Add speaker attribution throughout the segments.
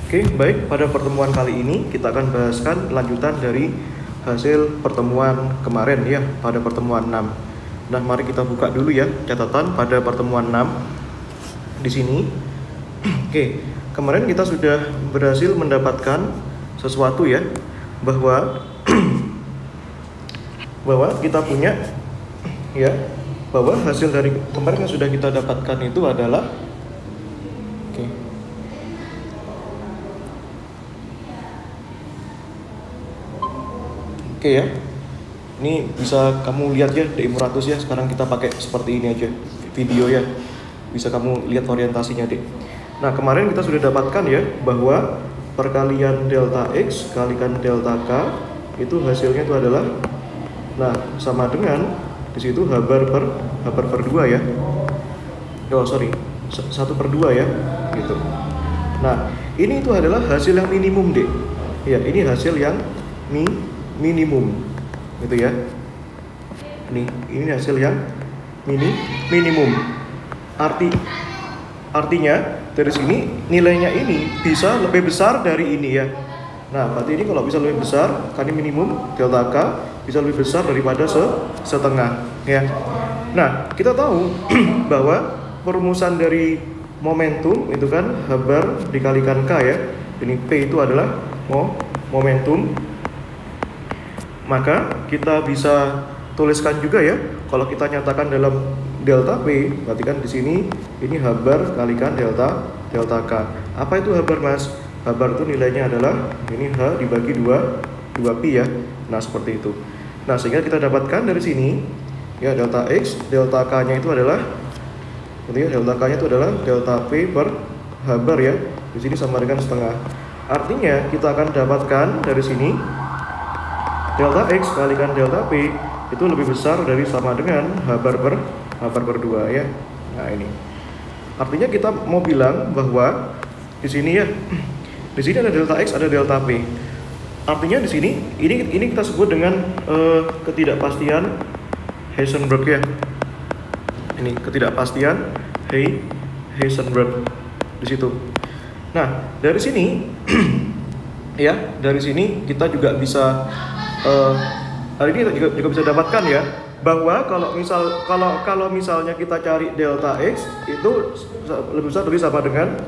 Speaker 1: Oke, baik. Pada pertemuan kali ini kita akan bahaskan lanjutan dari hasil pertemuan kemarin ya, pada pertemuan 6. Nah, mari kita buka dulu ya catatan pada pertemuan 6 di sini. Oke, kemarin kita sudah berhasil mendapatkan sesuatu ya, bahwa kita punya ya, bahwa hasil dari kemarin yang sudah kita dapatkan itu adalah Oke ya, ini bisa kamu lihat ya di Imuratus ya. Sekarang kita pakai seperti ini aja video ya, bisa kamu lihat orientasinya deh. Nah, kemarin kita sudah dapatkan ya bahwa perkalian delta X kalikan delta K itu hasilnya itu adalah, nah, sama dengan di situ H bar per 2 ya. Oh sorry, 1/2 ya gitu. Nah, ini itu adalah hasil yang minimum deh ya, ini hasil yang minimum gitu ya. Ini hasil yang minimum. Artinya dari sini nilainya ini bisa lebih besar dari ini ya. Nah, berarti ini kalau bisa lebih besar, kan ini minimum delta K bisa lebih besar daripada setengah ya. Nah, kita tahu bahwa perumusan dari momentum itu kan H bar dikalikan K ya. Ini P itu adalah momentum. Maka kita bisa tuliskan juga ya, kalau kita nyatakan dalam delta P, berarti kan di sini ini H bar kalikan delta K. Apa itu H bar, Mas? H bar itu nilainya adalah ini H dibagi 2 pi ya. Nah, seperti itu. Nah, sehingga kita dapatkan dari sini ya delta X, delta K-nya itu adalah delta K-nya itu adalah delta P per H bar ya. Di sini sama dengan setengah. Artinya kita akan dapatkan dari sini delta X kalikan delta P itu lebih besar dari sama dengan H bar per 2 ya. Nah, ini artinya kita mau bilang bahwa di sini ya, di sini ada delta X, ada delta P. Artinya di sini ini kita sebut dengan ketidakpastian Heisenberg ya. Ini ketidakpastian Heisenberg di situ. Nah, dari sini ya, dari sini kita juga bisa hari ini kita juga bisa dapatkan ya, bahwa kalau misalnya kita cari delta X itu lebih besar dari sama dengan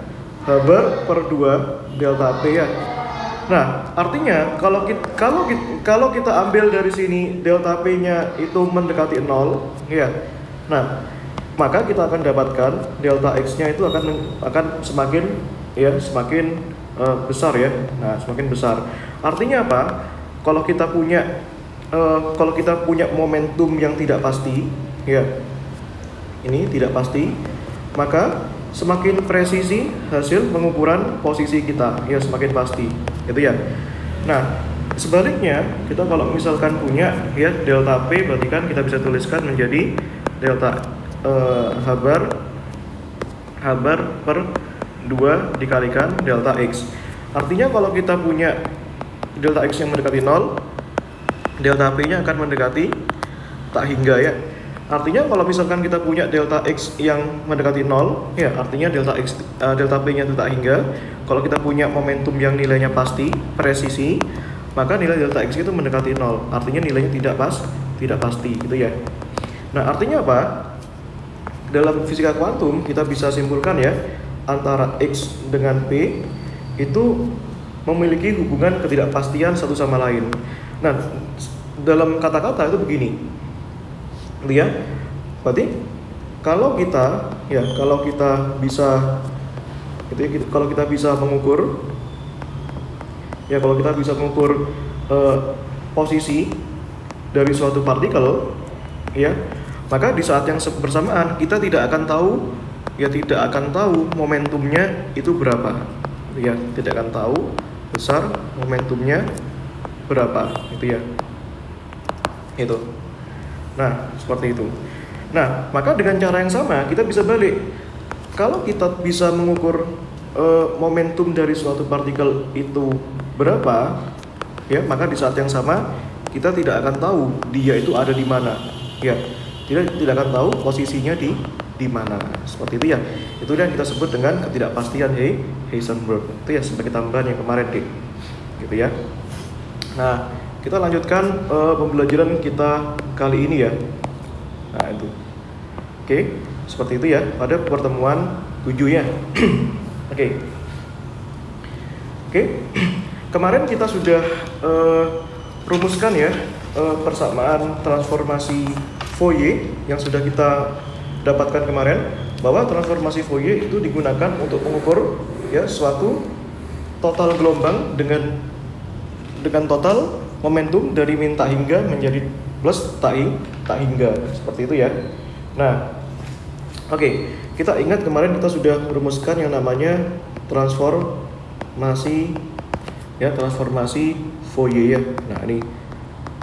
Speaker 1: H bar per 2 delta P ya. Nah, artinya kalau kita ambil dari sini delta P-nya itu mendekati 0 ya. Nah, maka kita akan dapatkan delta X-nya itu akan semakin besar ya. Nah, semakin besar. Artinya apa? Kalau kita punya momentum yang tidak pasti ya, ini tidak pasti, maka semakin presisi hasil pengukuran posisi kita ya, semakin pasti gitu ya. Nah, sebaliknya kita kalau misalkan punya ya delta P, berarti kan kita bisa tuliskan menjadi delta H bar per 2 dikalikan delta X. Artinya kalau kita punya delta X yang mendekati 0, delta P-nya akan mendekati tak hingga ya. Artinya kalau misalkan kita punya delta X yang mendekati 0 ya, artinya delta P-nya itu tak hingga. Kalau kita punya momentum yang nilainya pasti, presisi, maka nilai delta X itu mendekati 0. Artinya nilainya tidak pasti gitu ya. Nah, artinya apa? Dalam fisika kuantum kita bisa simpulkan ya, antara X dengan P itu memiliki hubungan ketidakpastian satu sama lain. Nah, dalam kata-kata itu begini, lihat, berarti kalau kita bisa mengukur ya, kalau kita bisa mengukur posisi dari suatu partikel ya, maka di saat yang bersamaan kita tidak akan tahu momentumnya itu berapa ya, tidak akan tahu besar momentumnya berapa gitu ya. Itu. Nah, seperti itu. Nah, maka dengan cara yang sama kita bisa balik. Kalau kita bisa mengukur momentum dari suatu partikel itu berapa ya, maka di saat yang sama kita tidak akan tahu dia itu ada di mana ya. Tidak akan tahu posisinya di mana. Seperti itu ya. Itu yang kita sebut dengan ketidakpastian Heisenberg. Itu ya sebagai tambahan yang kemarin deh. Gitu ya. Nah, kita lanjutkan pembelajaran kita kali ini ya. Nah, itu. Oke, seperti itu ya pada pertemuan 7 ya. Oke. Kemarin kita sudah rumuskan ya persamaan transformasi Fourier yang sudah kita dapatkan kemarin, bahwa transformasi Fourier itu digunakan untuk mengukur ya suatu total gelombang dengan total momentum dari min tak hingga menjadi plus tak hingga, seperti itu ya. Nah, kita ingat kemarin kita sudah merumuskan yang namanya transformasi Fourier ya. Nah, ini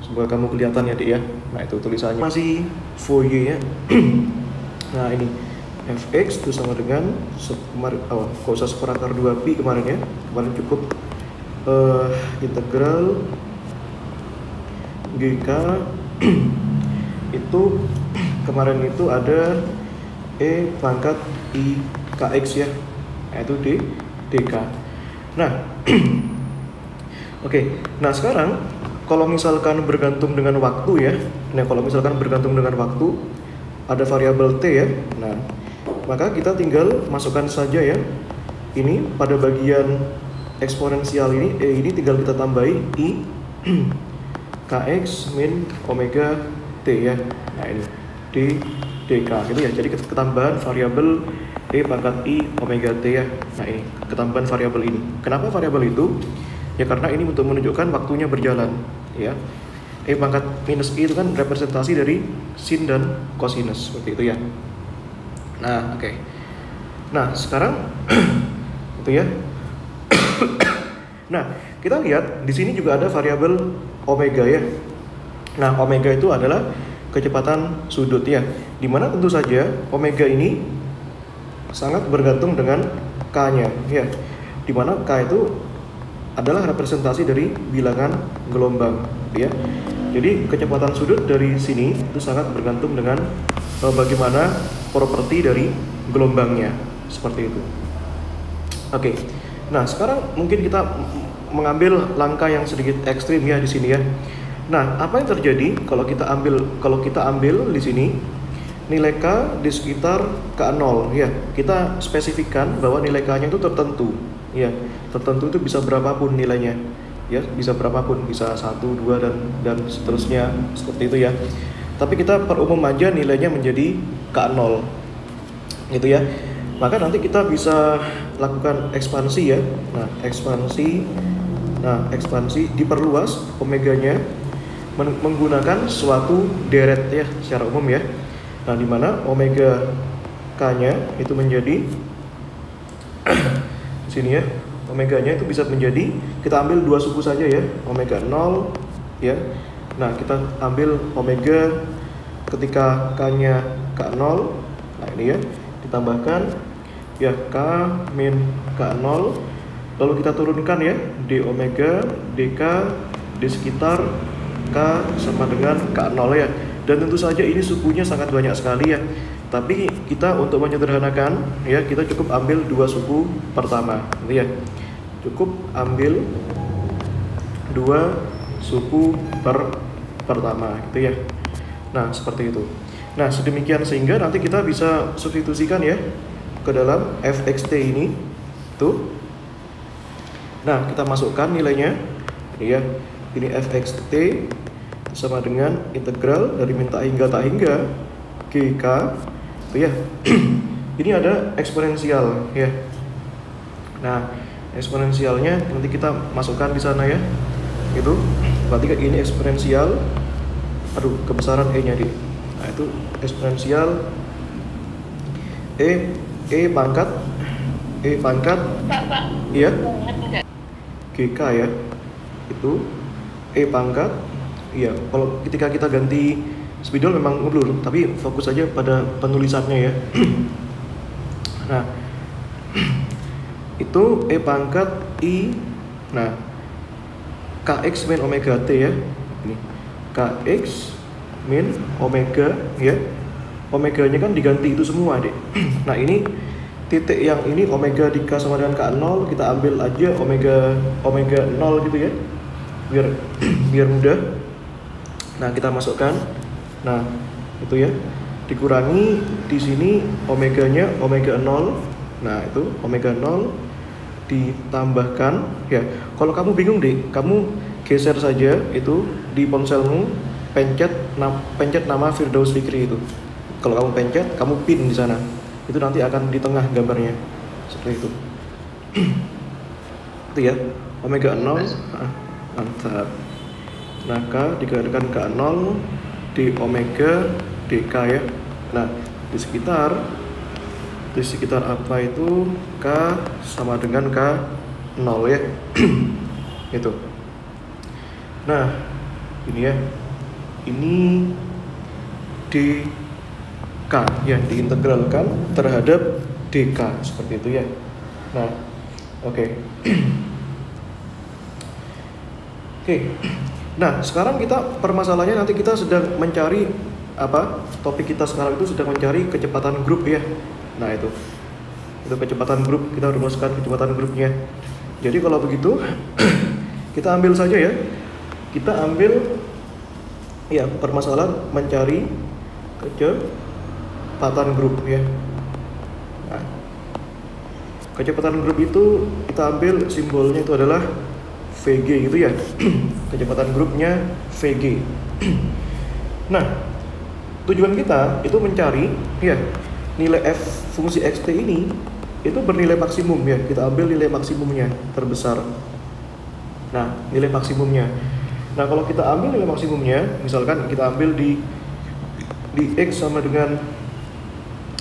Speaker 1: semoga kamu kelihatan ya, Dik ya. Nah, itu tulisannya masih Fourier ya. Nah, ini fx itu sama dengan gak usah seperakar 2pi kemarin ya. Kemarin cukup integral GK itu kemarin itu ada E pangkat I KX ya. Nah, itu DK. Nah, nah sekarang kalau misalkan bergantung dengan waktu ya. Nah, kalau misalkan bergantung dengan waktu ada variabel T ya. Nah, maka kita tinggal masukkan saja ya. Ini pada bagian eksponensial ini E ini tinggal kita tambahi I KX min omega T ya. Nah, ini DK gitu ya. Jadi ketambahan variabel E pangkat I omega T ya. Nah, ini ketambahan variabel ini. Kenapa variabel itu? Ya karena ini untuk menunjukkan waktunya berjalan ya. E pangkat minus I itu kan representasi dari sin dan cosinus, seperti itu ya. Nah, nah, sekarang itu ya. Nah, kita lihat di sini juga ada variabel omega ya. Nah, omega itu adalah kecepatan sudut ya. Dimana tentu saja omega ini sangat bergantung dengan K-nya ya. Dimana K itu adalah representasi dari bilangan gelombang ya. Jadi kecepatan sudut dari sini itu sangat bergantung dengan bagaimana properti dari gelombangnya, seperti itu. Nah, sekarang mungkin kita mengambil langkah yang sedikit ekstrim ya di sini ya. Nah, apa yang terjadi kalau kita ambil di sini nilai K di sekitar K0 ya. Kita spesifikkan bahwa nilai K-nya itu tertentu. Ya, tertentu itu bisa berapapun nilainya. Ya, bisa berapapun, bisa 1, 2 dan seterusnya, seperti itu ya. Tapi kita perumum aja nilainya menjadi K0. Gitu ya. Maka nanti kita bisa lakukan ekspansi ya. Nah, ekspansi diperluas omeganya menggunakan suatu deret ya secara umum ya. Nah, di mana omega K-nya itu menjadi sini ya, omeganya itu bisa menjadi, kita ambil 2 suku saja ya, omega 0 ya. Nah, kita ambil omega ketika K-nya K0. Nah, ini ya, ditambahkan ya K min K0, lalu kita turunkan ya d omega dk di sekitar K sama dengan K0 ya. Dan tentu saja ini sukunya sangat banyak sekali ya. Tapi kita untuk menyederhanakan ya, kita cukup ambil 2 suku pertama gitu ya. Cukup ambil 2 suku pertama gitu ya. Nah, seperti itu. Nah, sedemikian sehingga nanti kita bisa substitusikan ya ke dalam fxt ini tuh. Nah, kita masukkan nilainya ini ya. Ini fxt sama dengan integral dari min tak hingga GK itu ya. Ini ada eksponensial ya. Nah, eksponensialnya nanti kita masukkan di sana ya. Itu berarti ini eksponensial, kebesaran E-nya di. Nah, itu eksponensial E pangkat iya GK ya. Itu E pangkat iya. Kalau ketika kita ganti spidol memang ngeblur, tapi fokus aja pada penulisannya ya. Nah, itu E pangkat I. Nah, KX min omega T ya. Ini KX min omega ya. omeganya kan diganti itu semua, Dek. Nah, ini titik yang ini omega di K sama dengan K0, kita ambil aja omega 0 gitu ya. Biar biar mudah. Nah, kita masukkan. Nah, itu ya. Dikurangi di sini omeganya omega 0. Nah, itu omega 0 ditambahkan ya. Kalau kamu bingung, Dek, kamu geser saja itu di ponselmu, pencet nama Firdaus Fikri itu. Kalau kamu pencet, kamu pin di sana. Itu nanti akan di tengah gambarnya. Seperti itu. Itu ya. Omega 0. Mantap. Nah, K dikalikan K0 di omega dk ya. Nah, di sekitar apa itu K sama dengan K0 ya. Itu. Nah, ini ya. Ini dk ya, diintegralkan terhadap dk seperti itu ya. Nah, oke. Oke. Nah, sekarang kita permasalahannya nanti kita sedang mencari apa? Topik kita sekarang itu sedang mencari kecepatan grup ya. Nah, itu kecepatan grup, kita rumuskan kecepatan grupnya. Jadi kalau begitu kita ambil saja ya. Kita ambil ya permasalahan mencari kecepatan grup ya. Nah, kecepatan grup itu kita ambil simbolnya itu adalah VG gitu ya. Kecepatan grupnya VG. Nah, tujuan kita itu mencari ya nilai f fungsi xt ini itu bernilai maksimum ya. Kita ambil nilai maksimumnya terbesar. Nah, nilai maksimumnya. Nah, kalau kita ambil nilai maksimumnya, misalkan kita ambil di x sama dengan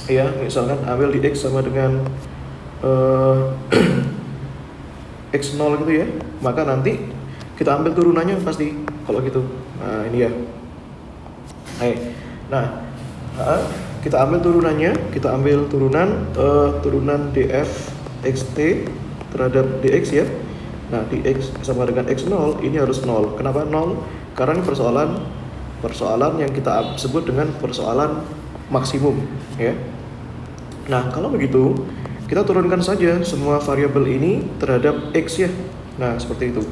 Speaker 1: ya, misalkan ambil di x sama dengan x0 gitu ya, maka nanti kita ambil turunannya pasti kalau gitu. Nah, ini ya. Nah, kita ambil turunannya, kita ambil turunan df xt terhadap dx ya. Nah, dx sama dengan x0 ini harus 0. Kenapa 0? Karena ini persoalan yang kita sebut dengan persoalan maksimum ya. Nah, kalau begitu kita turunkan saja semua variabel ini terhadap x ya. Nah, seperti itu.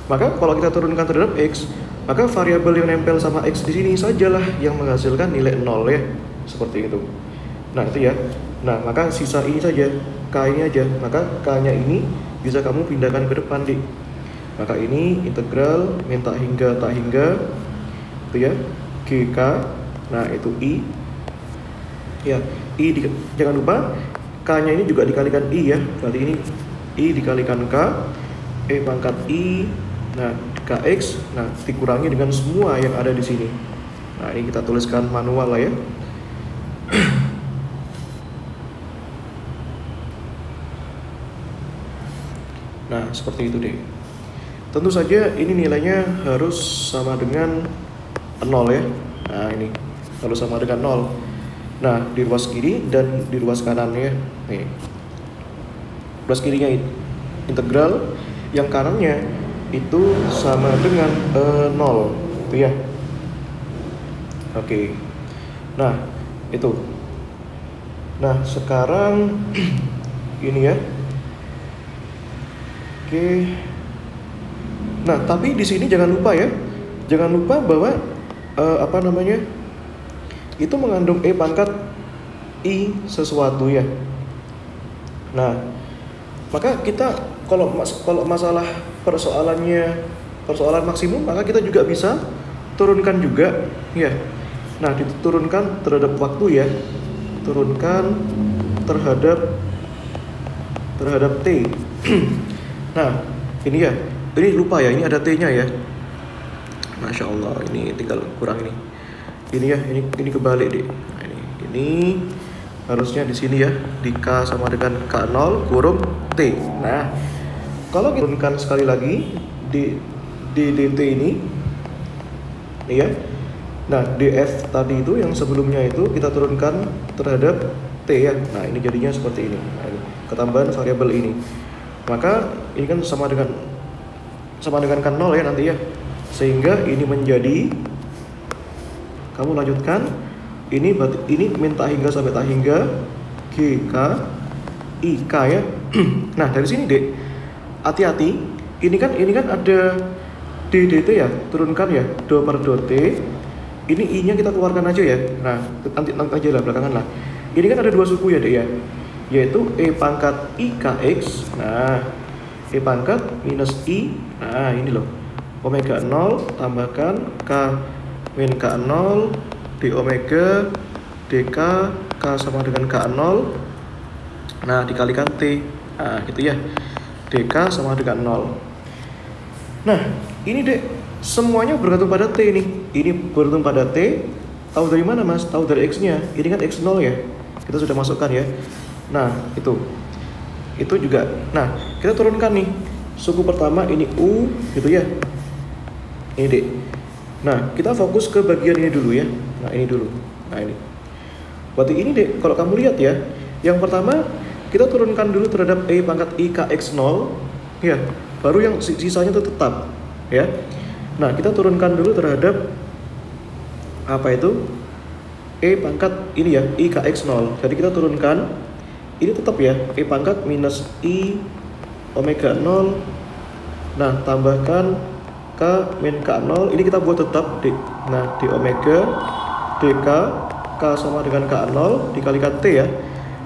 Speaker 1: Maka kalau kita turunkan terhadap x, maka variabel yang nempel sama x di sini sajalah yang menghasilkan nilai 0 ya. Seperti itu. Nah, itu ya. Nah, maka sisa ini saja, k ini aja. Maka k-nya ini bisa kamu pindahkan ke depan, Dik. Maka ini integral minta hingga tak hingga itu ya, gk. Nah, itu i. Ya, jangan lupa k-nya ini juga dikalikan i ya. Berarti ini i dikalikan k, e pangkat i. Nah, kx, nah dikurangi dengan semua yang ada di sini. Nah, ini kita tuliskan manual lah ya. Nah, seperti itu deh. Tentu saja ini nilainya harus sama dengan 0 ya. Nah, ini harus sama dengan 0. Nah, di ruas kiri dan di ruas kanan ya. Nih. Ruas kirinya integral, yang kanannya itu sama dengan 0. Itu ya. Oke. Nah, itu. Nah, sekarang ini ya. Oke. Nah, tapi di sini jangan lupa ya. Jangan lupa bahwa itu mengandung e pangkat i sesuatu ya. Nah, maka kita kalau masalah persoalan maksimum, maka kita juga bisa turunkan juga ya. Nah, diturunkan terhadap waktu ya. Turunkan terhadap t. Nah, ini ya. Ini lupa ya, ini ada t-nya ya. Masya Allah, ini tinggal kurang ini. Ini ya, ini kebalik deh. Nah, ini harusnya di sini ya, di k sama dengan k0 kurung t. Nah, kalau kita turunkan sekali lagi di dt ini ya. Nah, df tadi itu yang sebelumnya itu kita turunkan terhadap t ya. Nah, ini jadinya seperti ini. Nah, ini ketambahan variabel ini. Maka ini kan sama dengan kan 0 ya nanti ya. Sehingga ini menjadi, kamu lanjutkan Ini berarti ini min tak hingga sampai tak hingga GK IK ya. Nah, dari sini Dek, hati-hati. Ini kan ada DDT ya, turunkan ya, do per do T. Ini I-nya kita keluarkan aja ya. Nah, nanti aja lah belakangan lah. Ini kan ada dua suku ya Dek ya, yaitu E pangkat IKX. Nah, E pangkat minus I. Nah, ini loh, omega 0 tambahkan K min K0 D omega DK K sama dengan K0. Nah, dikalikan T. Nah, gitu ya, DK sama dengan 0. Nah, ini Dek, semuanya bergantung pada T nih. Ini bergantung pada T. Tahu dari mana Mas? Tahu dari X-nya. Ini kan X0 ya. Kita sudah masukkan ya. Nah, itu juga. Nah, kita turunkan nih. Suku pertama ini U gitu ya. Ini Dek. Nah, kita fokus ke bagian ini dulu ya. Nah, ini dulu. Nah, ini. Berarti ini Dek, kalau kamu lihat ya, yang pertama kita turunkan dulu terhadap E pangkat IKX0 ya. Baru yang sisanya itu tetap ya. Nah, kita turunkan dulu terhadap apa itu? E pangkat ini ya, IKX0. Jadi kita turunkan ini tetap ya, E pangkat minus I omega 0. Nah, tambahkan K min K0. Ini kita buat tetap D. Nah, D omega DK K sama dengan K0 dikalikan T ya.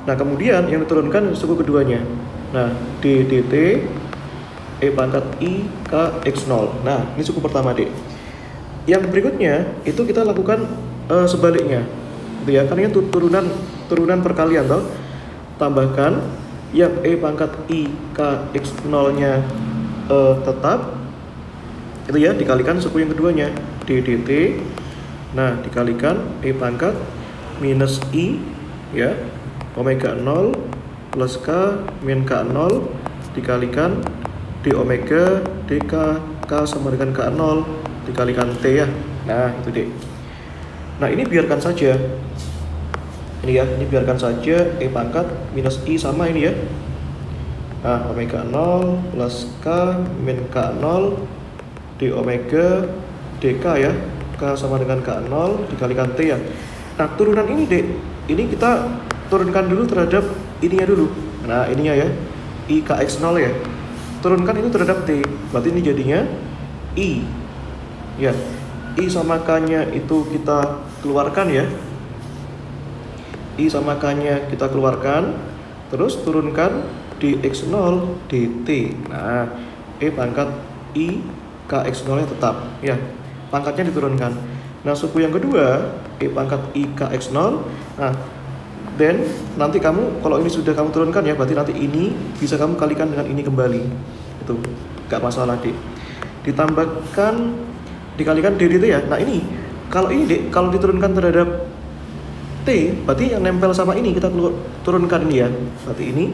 Speaker 1: Nah, kemudian yang diturunkan suku keduanya. Nah, D dt E pangkat I K X0. Nah, ini suku pertama D. Yang berikutnya itu kita lakukan sebaliknya. Gitu ya, karena ini turunan perkalian toh. Tambahkan yang E pangkat I K X0-nya tetap. Itu ya, dikalikan suku yang keduanya D dt. Nah, dikalikan E pangkat minus I ya omega 0 plus K min K0 dikalikan D omega DK K sama dengan K0 dikalikan T ya. Nah, itu D. Nah, ini biarkan saja. Ini ya, ini biarkan saja E pangkat minus I sama ini ya. Nah, omega 0 plus K min K0 D omega DK ya. K sama dengan K0 dikalikan T ya. Nah, turunan ini Dek, ini kita turunkan dulu terhadap ininya dulu. Nah, ininya ya, IKX0 ya. Turunkan itu terhadap T. Berarti ini jadinya I. Ya, I sama K-nya itu kita keluarkan ya. I sama K-nya kita keluarkan. Terus turunkan dx0 dt. Nah, E pangkat I KX0-nya tetap ya. Pangkatnya diturunkan. Nah, suku yang kedua E pangkat I KX0. Nah, dan nanti kamu kalau ini sudah kamu turunkan ya, berarti nanti ini bisa kamu kalikan dengan ini kembali. Itu gak masalah D. Ditambahkan dikalikan D itu ya. Nah, ini kalau ini D, kalau diturunkan terhadap T, berarti yang nempel sama ini kita turunkan ini ya. Berarti ini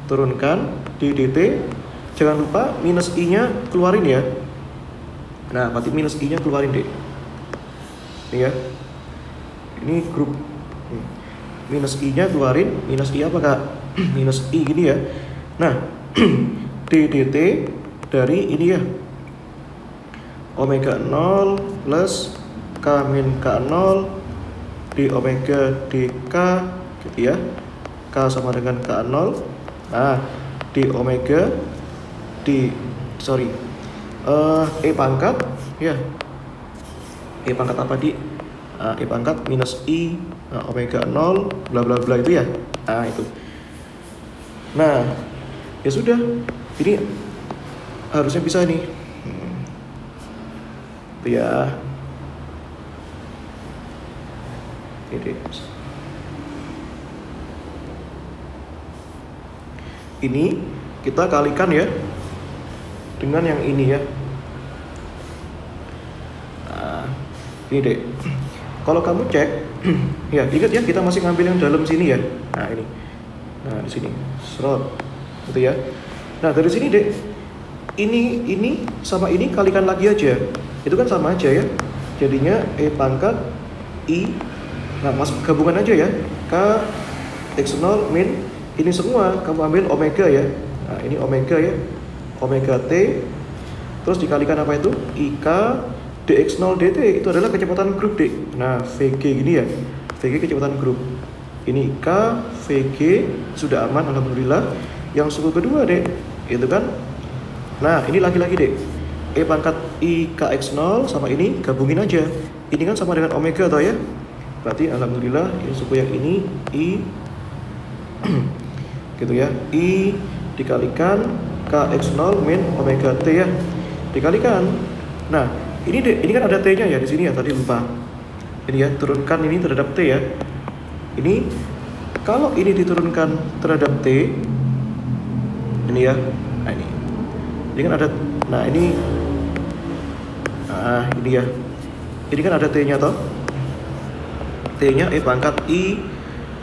Speaker 1: turunkan D dt. Jangan lupa minus I-nya keluarin ya. Nah, berarti minus I-nya keluarin D. Ini ya. Ini grup minus I-nya keluarin. Minus I apa Kak? Minus I gini ya. Nah, D dt dari ini ya, omega 0 plus K min K0 D omega DK gitu ya. K sama dengan K0. Nah, D omega E pangkat ya. E pangkat apa di? E pangkat minus I omega 0 bla bla bla itu ya. Nah, itu. Nah, ya sudah. Ini harusnya bisa nih. Itu ya. Ini kita kalikan ya dengan yang ini ya. Nah, ini deh. Kalau kamu cek, ya ingat ya, kita masih ngambil yang dalam sini ya. Nah, ini. Nah, di sini. Serot. Gitu ya. Nah, dari sini deh. Ini sama ini kalikan lagi aja. Itu kan sama aja ya. Jadinya E pangkat I. Nah, masuk gabungan aja ya. K X0 min ini semua kamu ambil omega ya. Nah, ini omega ya. Omega T. Terus dikalikan apa itu? IK dx0 dt itu adalah kecepatan grup D. Nah, VG gini ya. VG kecepatan grup. Ini K, VG sudah aman alhamdulillah. Yang suku kedua dek, itu kan. Nah ini lagi-lagi dek, E pangkat I KX0 sama ini gabungin aja. Ini kan sama dengan omega atau ya. Berarti alhamdulillah ini suku yang ini I gitu ya, I dikalikan KX0 min omega T ya, dikalikan. Nah ini kan ada T nya ya di sini ya, tadi lupa. Ini ya, turunkan ini terhadap T ya. Ini kalau ini diturunkan terhadap T, ini ya, nah ini kan ada, nah ini ya, ini kan ada T nya toh, T nya E pangkat I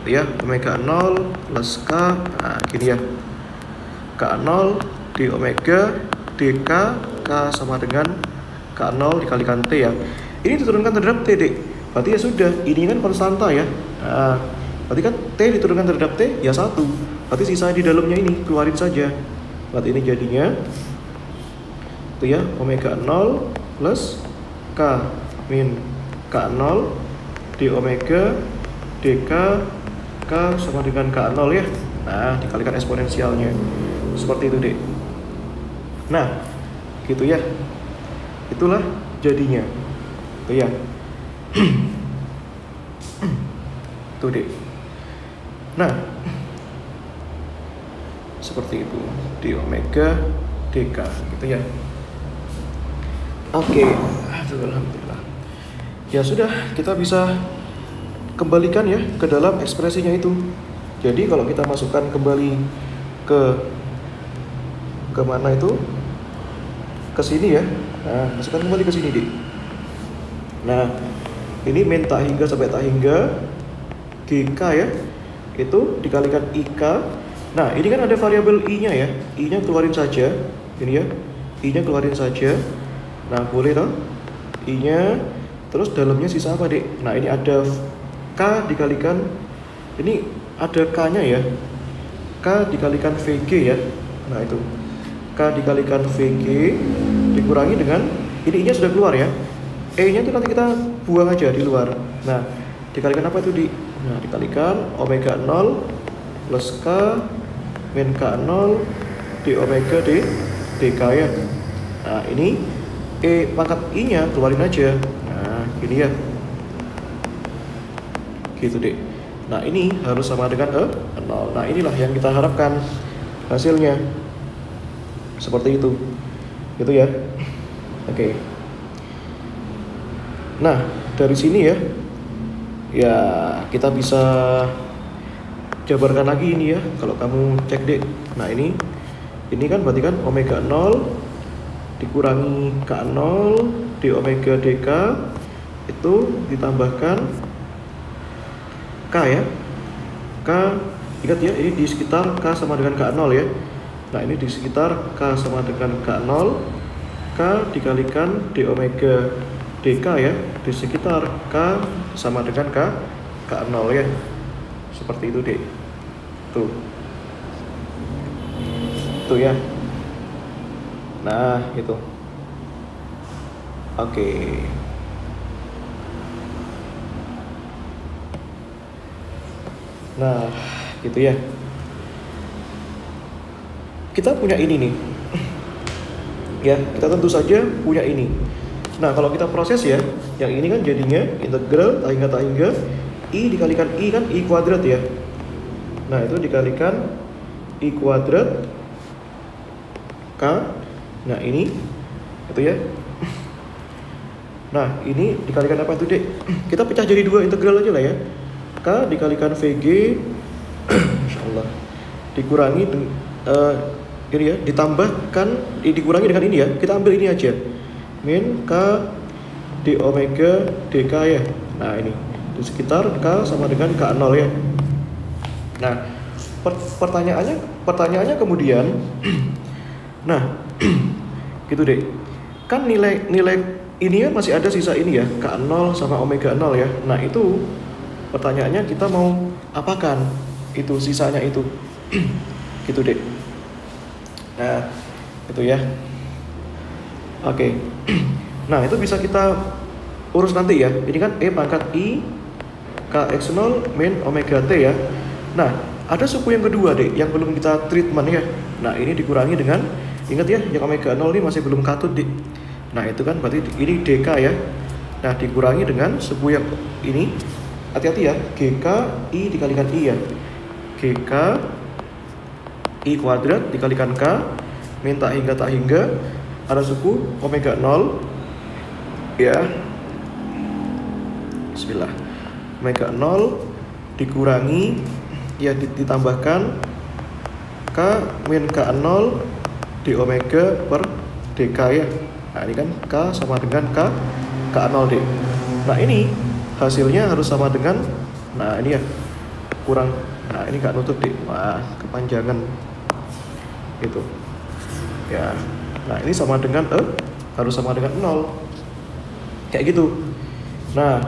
Speaker 1: ya, omega 0 plus K, nah gini ya, K0 di omega dk, K sama dengan K0 dikalikan T ya. Ini diturunkan terhadap T dek, berarti ya sudah, ini kan konstanta ya. Nah, berarti kan T diturunkan terhadap T ya 1, berarti sisa di dalamnya ini keluarin saja. Berarti ini jadinya itu ya, omega 0 plus K min K0 di omega dk, K sama dengan K0 ya. Nah dikalikan eksponensialnya, seperti itu dek. Nah gitu ya, itulah jadinya itu ya. Tuh dek. Nah seperti itu di omega dk gitu ya. Oke, alhamdulillah. Ya sudah, kita bisa kembalikan ya ke dalam ekspresinya itu. Jadi kalau kita masukkan kembali ke mana itu, ke sini ya. Nah, masukkan kembali ke sini deh. Nah, ini min tak hingga sampai tak hingga GK ya, itu dikalikan IK. Nah, ini kan ada variabel I-nya ya. I-nya keluarin saja. Ini ya, I-nya keluarin saja. Nah, boleh toh? I-nya, terus dalamnya sisa apa dek? Nah, ini ada K dikalikan, ini ada K-nya ya, K dikalikan VG ya. Nah itu K dikalikan VG dikurangi dengan ini I-nya sudah keluar ya, E-nya itu nanti kita buang aja di luar. Nah dikalikan apa itu di, nah dikalikan omega 0 plus K min K0 di omega d dk ya. Nah ini E pangkat I-nya keluarin aja. Nah gini ya, gitu deh. Nah ini harus sama dengan 0. Nah inilah yang kita harapkan hasilnya, seperti itu gitu ya. Oke. Nah dari sini ya kita bisa jabarkan lagi ini ya. Kalau kamu cek deh, nah ini kan berarti kan omega 0 dikurangi K0 di omega dk itu ditambahkan K ya, K, ingat ya, ini di sekitar K sama dengan K0 ya. Nah ini di sekitar K sama dengan K0, K dikalikan di omega dk ya, di sekitar K sama dengan K0 ya. Seperti itu deh. Tuh ya. Nah itu. Oke. Nah, gitu ya. Kita punya ini nih. Ya, kita tentu saja punya ini. Nah, kalau kita proses ya, yang ini kan jadinya integral tak hingga I dikalikan I kan I kuadrat ya. Nah, itu dikalikan I kuadrat K. Nah, ini itu ya. Nah, ini dikalikan apa itu, Dek? Kita pecah jadi dua integral aja lah ya. K dikalikan VG insyaallah dikurangi ini ya, ditambahkan dikurangi dengan ini ya, kita ambil ini aja min K di omega dk ya. Nah ini di sekitar K sama dengan K0 ya. Nah pertanyaannya kemudian nah gitu deh, kan nilai ini ya masih ada sisa ini ya, K0 sama omega 0 ya. Nah itu pertanyaannya kita mau apakan itu sisanya itu gitu deh. Nah itu ya. Oke. Nah itu bisa kita urus nanti ya. Ini kan E pangkat I KX0 min omega T ya. Nah, ada suku yang kedua deh, yang belum kita treatment ya. Nah, ini dikurangi dengan, ingat ya, yang omega 0 ini masih belum katut deh. Nah, itu kan berarti ini DK ya. Nah, dikurangi dengan suku yang ini. Hati-hati ya, GK I dikalikan I ya. GK I kuadrat dikalikan K min tak hingga ada suku omega 0 ya. Bismillah. Omega 0 dikurangi ya, ditambahkan K min K0 di omega per DK ya. Nah, ini kan K sama dengan K0 D. Nah, ini hasilnya harus sama dengan, nah ini ya, kurang, nah ini nggak nutup deh, wah kepanjangan gitu ya. Nah, ini sama dengan harus sama dengan 0 kayak gitu. Nah,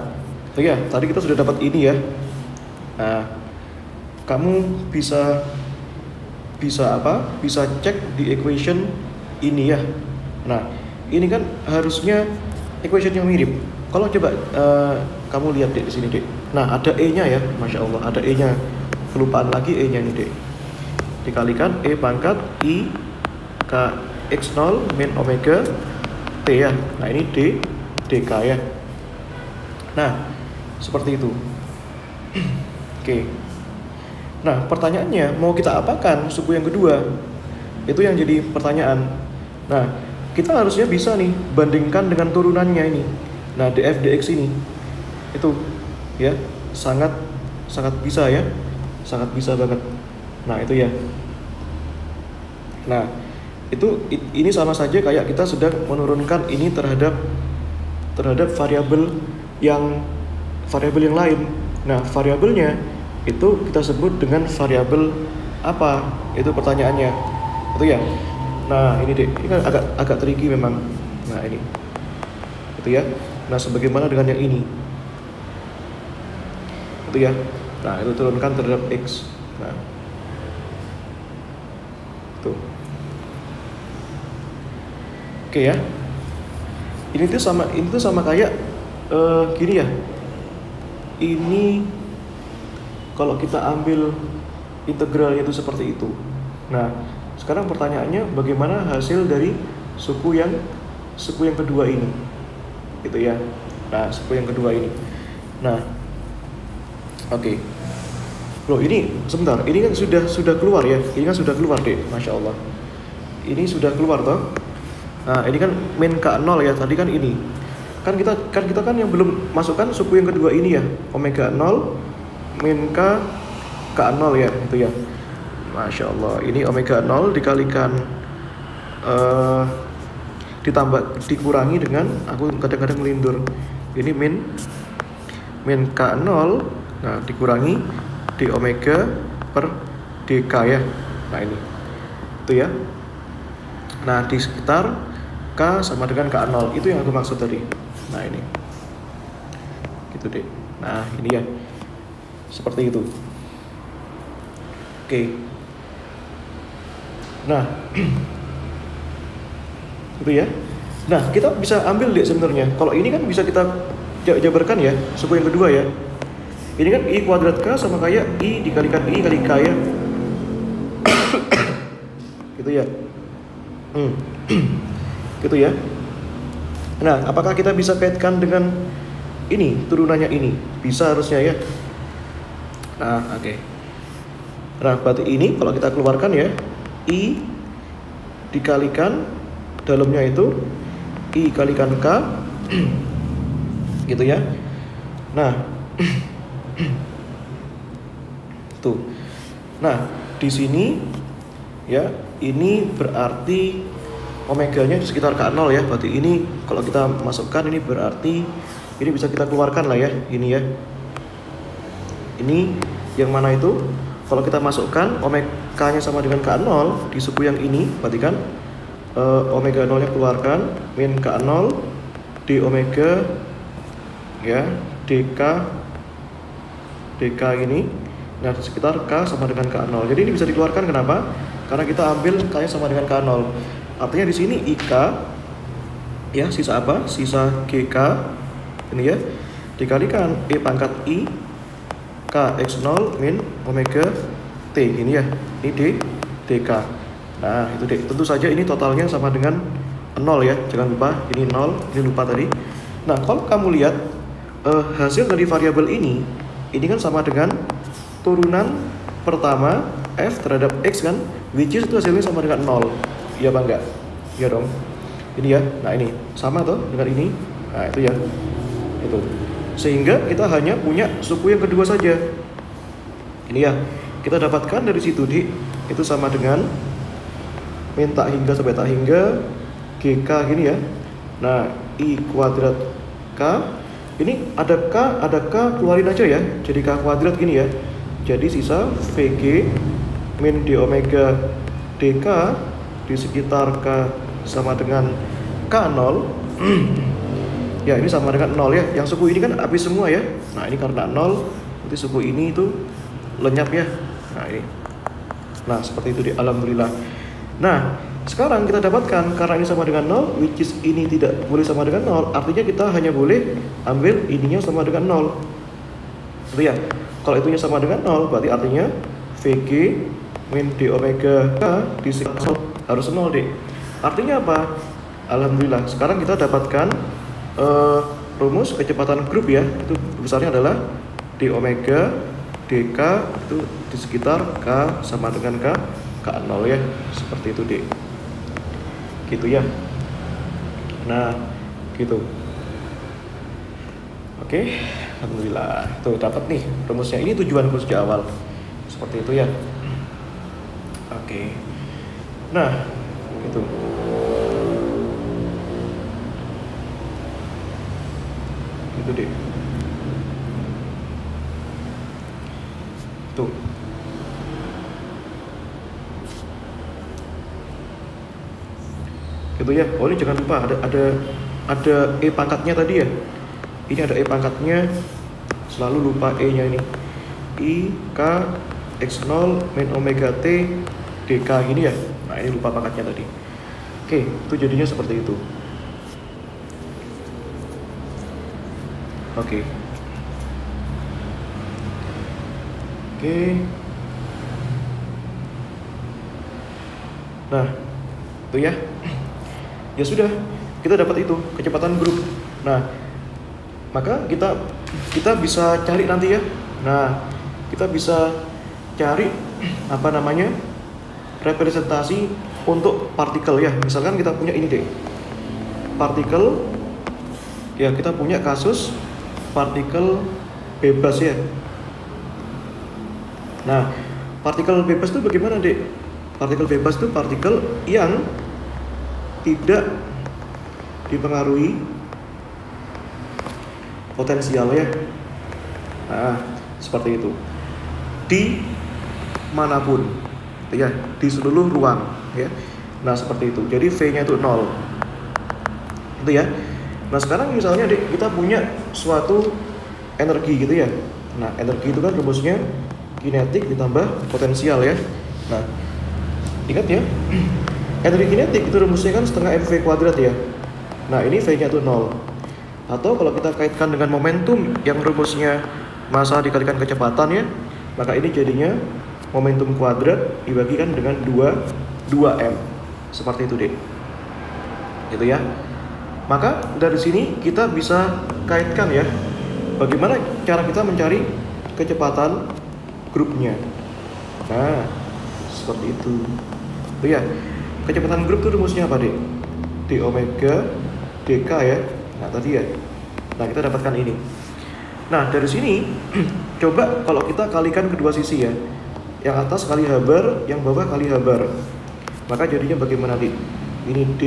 Speaker 1: ya tadi kita sudah dapat ini ya. Nah, kamu bisa apa? Bisa cek di equation ini ya. Nah, ini kan harusnya equation yang mirip. Kalau coba kamu lihat deh di sini deh. Nah, ada E-nya ya, masya Allah, ada E-nya. Kelupaan lagi E-nya ini deh. Dikalikan E pangkat I K X0 min omega T ya. Nah, ini DK ya. Nah, seperti itu. Oke. Nah, pertanyaannya mau kita apakan suku yang kedua? Itu yang jadi pertanyaan. Nah, kita harusnya bisa nih bandingkan dengan turunannya ini. Nah, df dx ini itu ya sangat bisa ya, sangat bisa banget. Nah, itu ya. Nah, ini sama saja kayak kita sedang menurunkan ini terhadap variabel yang lain. Nah, variabelnya itu kita sebut dengan variabel apa? Itu pertanyaannya. Itu ya. Nah, ini deh, ini kan agak tricky memang. Nah, ini. Itu ya. Nah, sebagaimana dengan yang ini. Itu ya. Nah, itu turunkan terhadap X. Nah. Tuh. Oke ya. Ini tuh sama kayak gini ya. Ini kalau kita ambil integralnya itu seperti itu. Nah, sekarang pertanyaannya bagaimana hasil dari suku yang kedua ini, gitu ya. Nah, suku yang kedua ini. Nah, oke. Loh, ini sebentar, ini kan sudah keluar ya. Ini kan sudah keluar deh, masya Allah. Ini sudah keluar toh. Nah, ini kan min K0 ya. Tadi kan ini. Kan kita yang belum masukkan suku yang kedua ini ya. Omega 0 min K0 ya, itu ya. Masya Allah, ini omega 0 dikalikan dikurangi dengan, aku kadang-kadang melindur. Ini min K0, nah dikurangi di omega per DK ya. Nah, ini. Itu ya. Nah, di sekitar K sama dengan K0, itu yang aku maksud tadi. Nah, ini. Gitu deh. Nah, ini ya. Seperti itu. Oke. Nah, itu ya. Nah, kita bisa ambil deh sebenarnya. Kalau ini kan bisa kita jabarkan ya, suku yang kedua ya. Ini kan I kuadrat K sama kayak I dikalikan I kali K ya. Gitu ya. Gitu ya. Nah, apakah kita bisa kaitkan dengan ini, turunannya ini? Bisa harusnya ya. Nah, oke. Nah, berarti ini kalau kita keluarkan ya, I dikalikan dalamnya itu I kalikan K gitu ya. Nah, tuh. Nah, di sini ya, ini berarti omeganya di sekitar K0 ya. Berarti ini kalau kita masukkan ini berarti ini bisa kita keluarkan lah ya, ini ya. Ini yang mana itu? Kalau kita masukkan omega-nya sama dengan K0 di suku yang ini, berarti kan omega 0-nya keluarkan min K0 di omega ya DK ini. Nah, di sekitar K sama dengan K0. Jadi ini bisa dikeluarkan, kenapa? Karena kita ambil K-nya sama dengan K0. Artinya di sini IK ya, sisa apa? Sisa GK ini ya, dikalikan E pangkat I Kx0 min omega T gini ya. Ini dk. Nah itu dek. Tentu saja ini totalnya sama dengan 0 ya. Jangan lupa ini 0, ini lupa tadi. Nah kalau kamu lihat hasil dari variabel ini kan sama dengan turunan pertama f terhadap x kan, which is itu hasilnya sama dengan 0. Iya apa enggak? Iya dong. Ini ya. Nah ini sama tuh dengan ini. Nah itu ya. Itu. Sehingga kita hanya punya suku yang kedua saja. Ini ya. Kita dapatkan dari situ itu sama dengan min tak hingga sampai tak hingga GK gini ya. Nah I kuadrat K. Ini ada K keluarin aja ya. Jadi K kuadrat gini ya. Jadi sisa VG min d omega dk di sekitar K sama dengan K0. Ya ini sama dengan 0 ya. Yang suku ini kan habis semua ya. Nah ini karena 0, nanti suku ini itu lenyap ya. Nah ini. Nah seperti itu alhamdulillah. Nah sekarang kita dapatkan karena ini sama dengan 0, which is ini tidak boleh sama dengan 0, artinya kita hanya boleh ambil ininya sama dengan 0. Itu ya. Kalau itunya sama dengan 0, berarti artinya VG min d omega K di sekitar harus 0 deh. Artinya apa? Alhamdulillah. Sekarang kita dapatkan rumus kecepatan grup ya. Itu besarnya adalah d omega dk itu di sekitar K sama dengan K0 ya. Seperti itu deh. Gitu ya. Nah, gitu. Oke, alhamdulillah. Tuh dapat nih rumusnya. Ini tujuan kursus di awal. Seperti itu ya. Oke. Nah, gitu. Itu deh. Tuh. Gitu ya. Oh ini jangan lupa ada E pangkatnya tadi ya. Ini ada E pangkatnya. Selalu lupa E nya ini. I K X0 min omega T dk gini ya. Nah ini lupa pangkatnya tadi. Oke, itu jadinya seperti itu. Oke. Nah, itu ya. Ya sudah, kita dapat itu kecepatan grup. Nah, maka kita bisa cari nanti ya. Nah, kita bisa cari apa namanya representasi untuk partikel ya. Misalkan kita punya ini deh, partikel ya, kita punya kasus partikel bebas ya. Nah, partikel bebas itu bagaimana dek? Partikel bebas itu partikel yang tidak dipengaruhi potensial ya. Nah, seperti itu. Di manapun ya, di seluruh ruang ya. Nah, seperti itu. Jadi V-nya itu 0. Itu ya. Nah, sekarang misalnya Dek, kita punya suatu energi gitu ya. Nah, energi itu kan rumusnya kinetik ditambah potensial ya. Nah, ingat ya. Energi kinetik itu rumusnya kan setengah mv kuadrat ya. Nah, ini V-nya itu 0. Atau kalau kita kaitkan dengan momentum yang rumusnya massa dikalikan kecepatan ya, maka ini jadinya momentum kuadrat dibagikan dengan 2m. Seperti itu deh. Gitu ya. Maka dari sini kita bisa kaitkan ya, bagaimana cara kita mencari kecepatan grupnya. Nah, seperti itu. Itu ya. Kecepatan grup itu rumusnya apa, Dek? D omega dk ya. Nah, tadi ya. Nah, kita dapatkan ini. Nah, dari sini coba kalau kita kalikan kedua sisi ya. Yang atas kali H bar, yang bawah kali H bar. Maka jadinya bagaimana, Dik? Ini D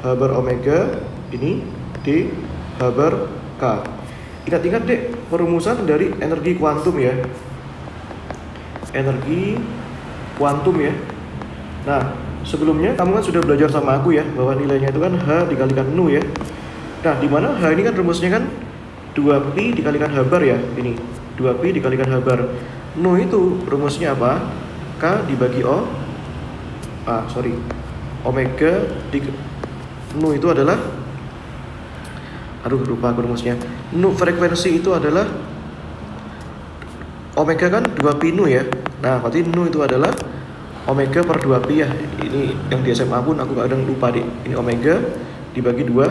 Speaker 1: H bar omega, ini D H bar K. Ingat-ingat, Dek, perumusan dari energi kuantum ya. Energi kuantum ya. Nah, sebelumnya kamu kan sudah belajar sama aku ya, bahwa nilainya itu kan H dikalikan nu ya. Nah, di mana H ini kan rumusnya kan 2pi dikalikan H bar ya. Ini 2pi dikalikan H bar. Nu itu rumusnya apa? K dibagi O. Omega nu itu adalah, lupa aku rumusnya. Nu frekuensi itu adalah omega kan 2 pi nu ya. Nah, berarti nu itu adalah omega per 2 pi ya. Ini yang di SMA pun aku kadang lupa deh. Ini omega dibagi 2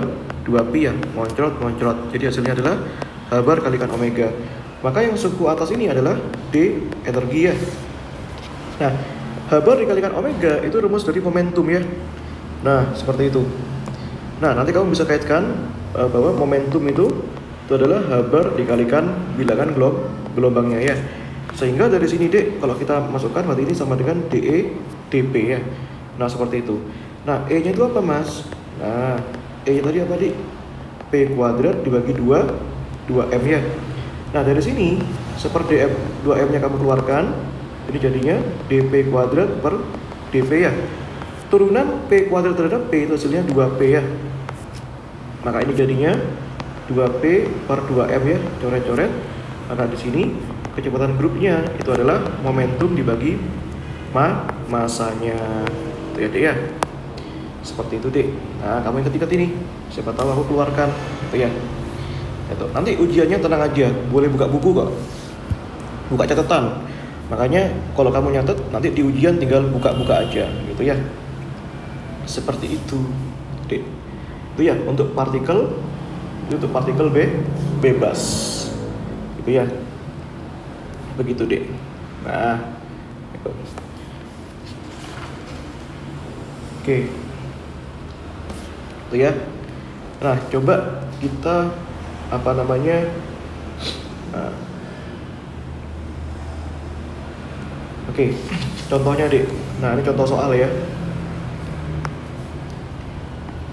Speaker 1: pi ya. Ngoncrot. Jadi hasilnya adalah H bar kalikan omega. Maka yang suku atas ini adalah D energi ya. Nah, H bar dikalikan omega itu rumus dari momentum ya. Nah, seperti itu. Nah, nanti kamu bisa kaitkan bahwa momentum itu adalah H bar dikalikan bilangan gelombangnya ya. Sehingga dari sini D, kalau kita masukkan berarti ini sama dengan DE dP ya. Nah, seperti itu. Nah, E nya itu apa mas? Nah, E nya tadi apa di? P kuadrat dibagi 2M ya. Nah, dari sini seperti 2M nya kamu keluarkan, ini jadinya dP kuadrat per dP ya. Turunan P kuadrat terhadap P itu hasilnya 2P ya. Maka ini jadinya 2P per 2M ya, coret-coret. Karena di sini kecepatan grupnya itu adalah momentum dibagi masanya. Itu ya, Dek ya. Seperti itu, Dek. Nah, kamu yang ketiga ini. Siapa tahu aku keluarkan, gitu ya. Itu. Nanti ujiannya tenang aja, boleh buka buku kok. Buka catatan. Makanya kalau kamu nyatet nanti di ujian tinggal buka-buka aja, gitu ya. Seperti itu, Dek. Itu ya untuk partikel. Itu untuk partikel bebas. Gitu ya. Begitu, Dek. Nah, itu. Oke. Itu ya. Nah, coba kita nah. Oke, contohnya, Dek. Nah, ini contoh soal ya.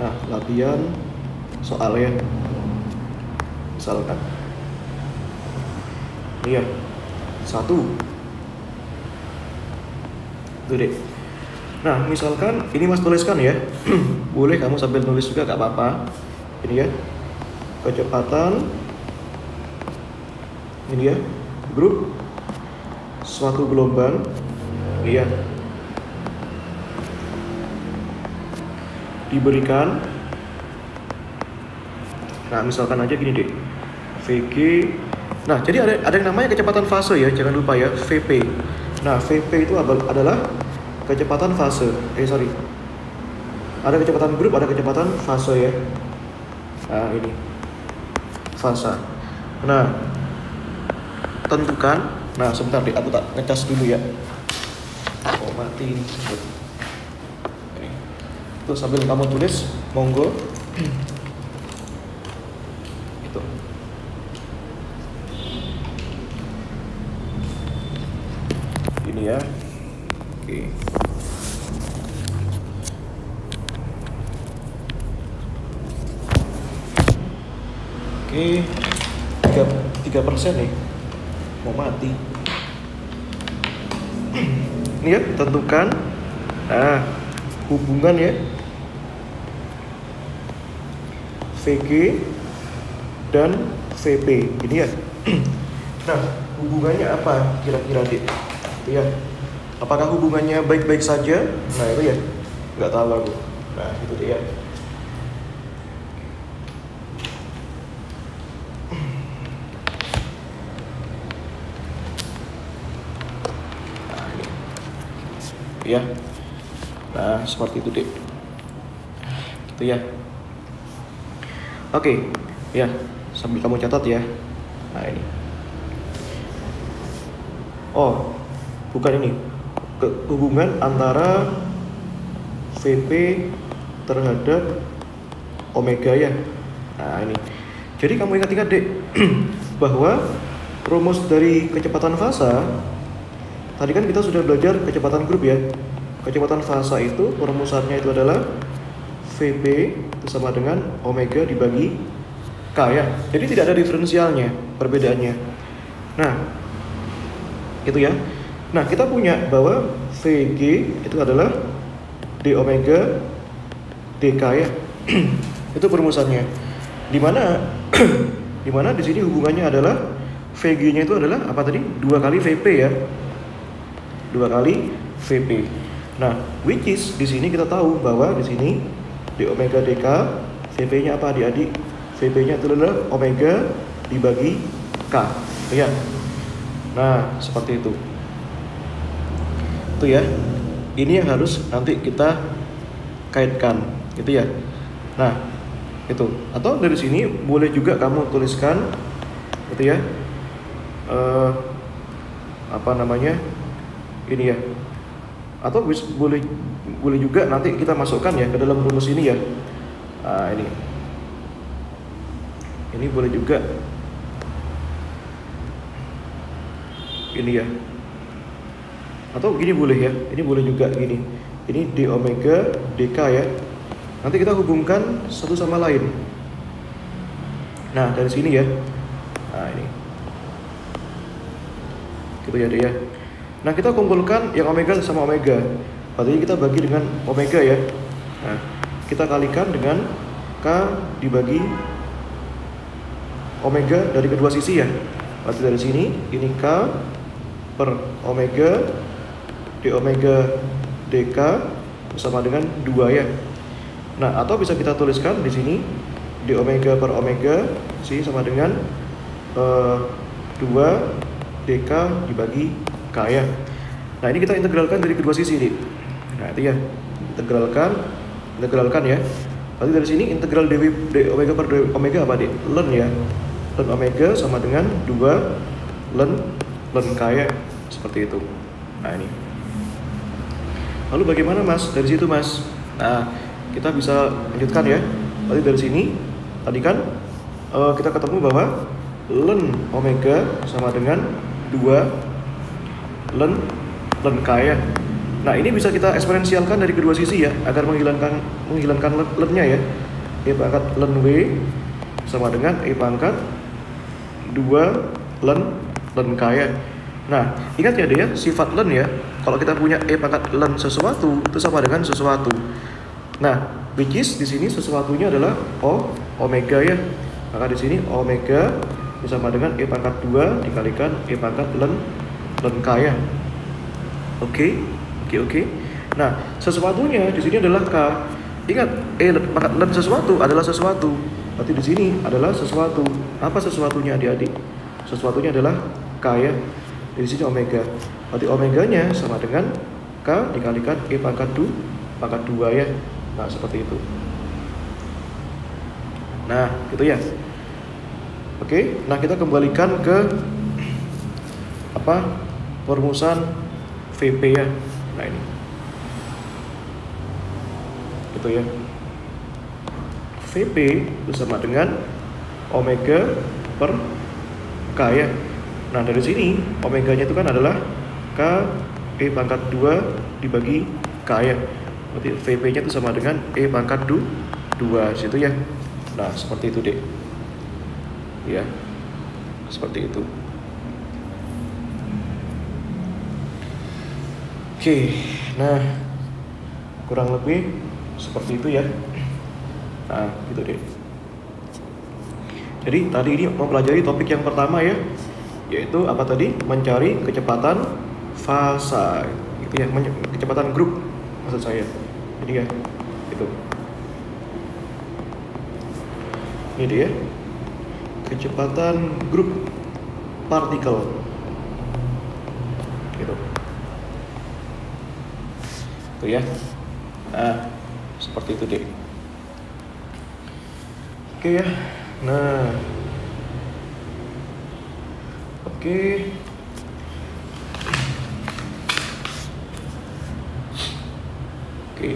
Speaker 1: Nah, latihan soal ya. Misalkan iya 1 itu, Dek. Nah, misalkan ini mas tuliskan ya. Boleh kamu sambil nulis juga gak apa-apa. Ini ya, kecepatan ini ya, grup suatu gelombang iya diberikan. Nah, misalkan aja gini, Dek. VG. Nah, jadi ada yang namanya kecepatan fase ya, jangan lupa ya, VP. Nah, VP itu adalah kecepatan fase. Ada kecepatan grup, ada kecepatan fase ya. Nah, ini fase. Nah, tentukan. Nah, sebentar, Dek, aku tak ngecas dulu ya. Oh, mati ini. Tuh, sambil kamu tulis, monggo. Itu. Ini ya. Oke. Oke, 3% nih, mau mati. Ini ya, tentukan. Nah, hubungan ya, VG dan VP. Ini ya. Nah, hubungannya apa kira-kira, Dek? Itu ya. Apakah hubungannya baik-baik saja? Nah, itu ya, nggak tahu aku. Nah, itu dia. Ya. Nah, seperti itu, Dek. Gitu ya. Oke, ya. Sambil kamu catat ya. Nah, ini. Oh, bukan ini. Hubungan antara VP terhadap omega ya. Nah, ini. Jadi kamu ingat-ingat, Dek, bahwa rumus dari kecepatan fasa tadi kan kita sudah belajar kecepatan grup ya. Kecepatan fasa itu perumusannya itu adalah VP itu sama dengan omega dibagi K ya. Jadi tidak ada diferensialnya, perbedaannya. Nah, itu ya. Nah, kita punya bahwa VG itu adalah D omega dK ya. Itu perumusannya. Di mana di sini hubungannya adalah VG-nya itu adalah apa tadi? 2 kali VP ya. 2 kali VP. Nah, which is di sini kita tahu bahwa di sini D omega dK, VP-nya apa adik-adik? VP-nya itu adalah omega dibagi K. Ya. Nah, seperti itu. Itu ya. Ini yang harus nanti kita kaitkan, gitu ya. Nah, itu. Atau dari sini boleh juga kamu tuliskan, gitu ya. Apa namanya? Ini ya. Atau boleh juga nanti kita masukkan ya ke dalam rumus ini ya. Nah, ini boleh juga. Ini ya. Atau gini boleh ya. Ini boleh juga gini. Ini d omega dk ya. Nanti kita hubungkan satu sama lain. Nah, dari sini ya. Nah, ini. Gitu ya, deh ya. Nah, kita kumpulkan yang omega sama omega. Berarti kita bagi dengan omega ya. Nah, kita kalikan dengan K dibagi omega dari kedua sisi ya. Berarti dari sini ini K per omega d omega dk sama dengan 2 ya. Nah, atau bisa kita tuliskan di sini d omega per omega sih sama dengan 2 dk dibagi k ya. Nah, ini kita integralkan dari kedua sisi nih. Nah, itu ya. Integralkan ya. Berarti dari sini integral d omega per d omega apa, Dik? Ln ya. Ln omega sama dengan 2 ln k ya. Seperti itu. Nah, ini. Lalu bagaimana, Mas? Dari situ, Mas. Nah, kita bisa lanjutkan ya. Berarti dari sini tadi kan kita ketemu bahwa ln omega sama dengan 2 ln k ya. Nah, ini bisa kita eksponensialkan dari kedua sisi ya, agar menghilangkan ln-nya ya. E pangkat ln w sama dengan e pangkat 2 ln k ya. Nah, ingat ya deh ya, sifat ln ya. Kalau kita punya e pangkat ln sesuatu itu sama dengan sesuatu. Nah, which is di sini sesuatunya adalah omega ya. Maka di sini omega sama dengan e pangkat 2 dikalikan e pangkat ln k ya. Oke. Nah, sesuatunya di sini adalah k. Ingat, e pangkat ln sesuatu adalah sesuatu. Berarti di sini adalah sesuatu. Apa sesuatunya, adik-adik? Sesuatunya adalah k ya. Di sini omega. Berarti omeganya sama dengan k dikalikan e pangkat 2 ya. Nah, seperti itu. Nah, gitu ya. Oke, nah kita kembalikan ke perumusan VP ya. Nah, ini. Gitu ya. VP itu sama dengan omega per k ya. Nah, dari sini omeganya itu kan adalah k e pangkat 2 dibagi k ya. Berarti VP-nya itu sama dengan e pangkat 2 situ ya. Nah, seperti itu, Dek. Ya. Seperti itu. Oke. Nah, kurang lebih seperti itu ya. Nah, gitu, Dek. Jadi tadi ini mempelajari topik yang pertama ya, yaitu apa tadi? Mencari kecepatan fasa, gitu ya, kecepatan grup maksud saya. Jadi ya, itu. Ini dia, kecepatan grup partikel, gitu. Itu ya. Nah, seperti itu deh. Oke ya. Nah, oke. Oke.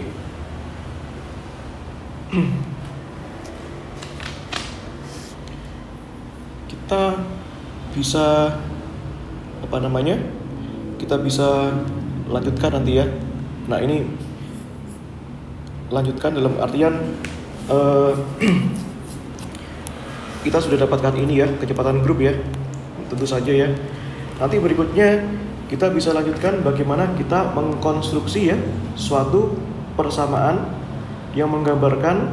Speaker 1: Kita bisa kita bisa lanjutkan nanti ya. Nah, ini lanjutkan dalam artian kita sudah dapatkan ini ya, kecepatan grup ya, tentu saja ya. Nanti berikutnya kita bisa lanjutkan bagaimana kita mengkonstruksi ya suatu persamaan yang menggambarkan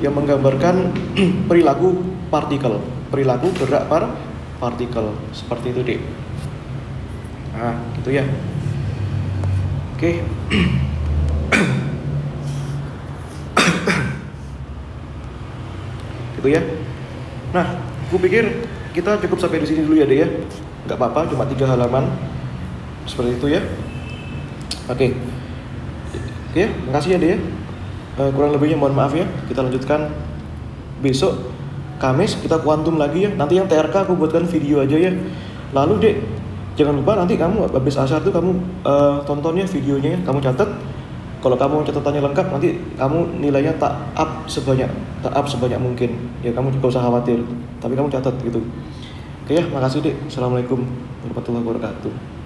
Speaker 1: yang menggambarkan perilaku gerak partikel seperti itu deh. Nah, gitu ya. Oke. Gitu ya. Nah, aku pikir kita cukup sampai di sini dulu ya deh ya. Nggak apa-apa, cuma 3 halaman seperti itu ya. Oke, oke, makasih ya deh ya. Kurang lebihnya mohon maaf ya. Kita lanjutkan besok Kamis, kita kuantum lagi ya. Nanti yang TRK aku buatkan video aja ya. Lalu dek, jangan lupa nanti kamu habis asar tuh kamu tontonnya videonya ya. Kamu catat. Kalau kamu catatannya lengkap, nanti kamu nilainya tak up sebanyak mungkin. Ya kamu juga usah khawatir. Tapi kamu catat gitu. Oke ya, makasih dek. Assalamualaikum warahmatullahi wabarakatuh.